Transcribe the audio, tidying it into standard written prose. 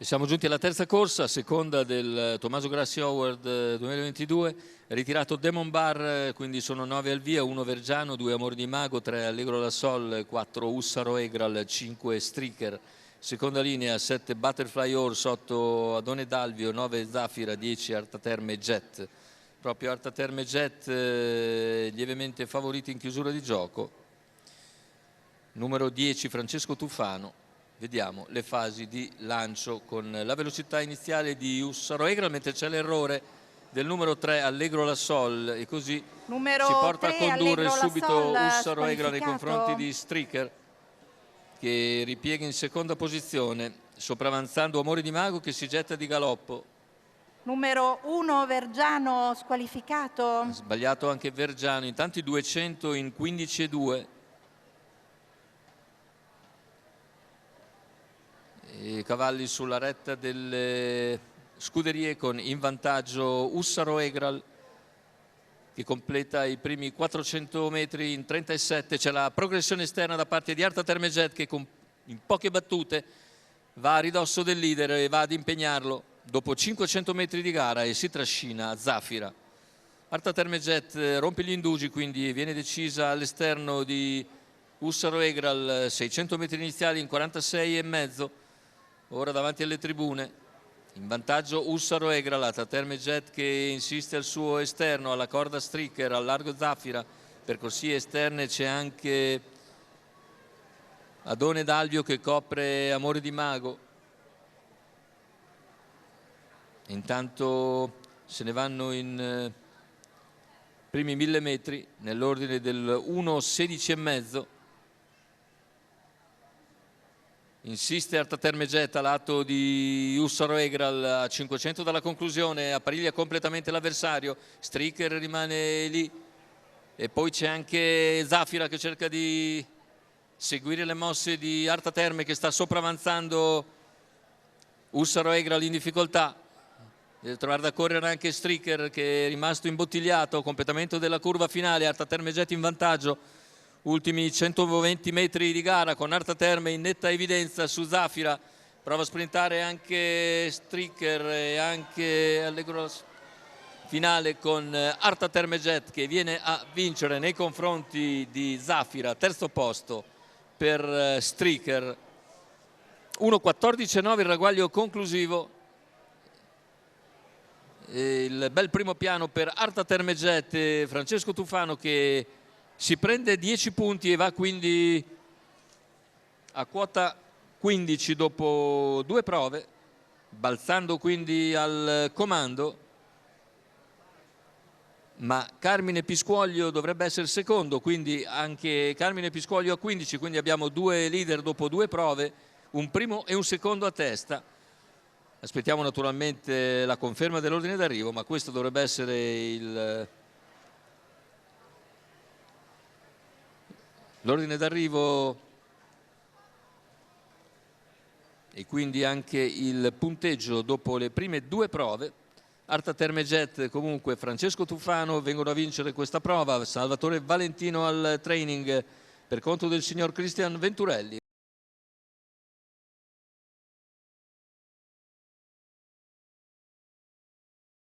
E siamo giunti alla terza corsa, seconda del Tommaso Grassi Award 2022, ritirato Demon Bar, quindi sono 9 al via, 1 Vergiano, 2 Amor di Mago, 3 Allegro la Sol, 4 Ussaro Egral, 5 Striker, seconda linea 7 Butterfly Horse, 8 Adone Dalvio, 9 Zafira, 10 Arta Terme Jet. Proprio Arta Terme Jet lievemente favoriti in chiusura di gioco. Numero 10 Francesco Tufano. Vediamo le fasi di lancio con la velocità iniziale di Ussaro Egral, mentre c'è l'errore del numero 3 Allegro la Sol, e così numero si porta a condurre subito Ussaro Egral nei confronti di Striker, che ripiega in seconda posizione, sopravanzando Amore di Mago che si getta di galoppo. Numero 1 Vergiano squalificato. Sbagliato anche Vergiano, intanto i 200 in 15,2. I cavalli sulla retta delle scuderie con in vantaggio Ussaro Egral, che completa i primi 400 metri in 37. C'è la progressione esterna da parte di Arta Terme Jet, che in poche battute va a ridosso del leader e va ad impegnarlo dopo 500 metri di gara e si trascina Zafira. Arta Terme Jet rompe gli indugi, quindi viene decisa all'esterno di Ussaro Egral, 600 metri iniziali in 46,5. Ora davanti alle tribune, in vantaggio Ussaro Egral, Arta Terme Jet che insiste al suo esterno, alla corda Striker, al largo Zafira, per corsie esterne c'è anche Adone Dalvio che copre Amore di Mago. Intanto se ne vanno in primi 1000 metri nell'ordine del 1,16,5. Insiste Arta Terme Jet a lato di Ussaro Egral, a 500 dalla conclusione, appariglia completamente l'avversario. Striker rimane lì e poi c'è anche Zafira che cerca di seguire le mosse di Arta Terme, che sta sopravanzando Ussaro Egral in difficoltà. Deve trovare da correre anche Striker, che è rimasto imbottigliato. Completamento della curva finale, Arta Terme Jet in vantaggio. Ultimi 120 metri di gara con Arta Terme in netta evidenza su Zafira. Prova a sprintare anche Striker e anche Allegro finale con Arta Terme Jet, che viene a vincere nei confronti di Zafira. Terzo posto per Striker. 1,14,9 il ragguaglio conclusivo. Il bel primo piano per Arta Terme Jet e Francesco Tufano, che si prende 10 punti e va quindi a quota 15 dopo 2 prove, balzando quindi al comando. Ma Carmine Piscuoglio dovrebbe essere secondo, quindi anche Carmine Piscuoglio a 15, quindi abbiamo 2 leader dopo 2 prove, un primo e un secondo a testa. Aspettiamo naturalmente la conferma dell'ordine d'arrivo, ma questo dovrebbe essere l'ordine d'arrivo e quindi anche il punteggio dopo le prime 2 prove. Arta Terme Jet, comunque Francesco Tufano vengono a vincere questa prova, Salvatore Valentino al training per conto del signor Cristian Venturelli.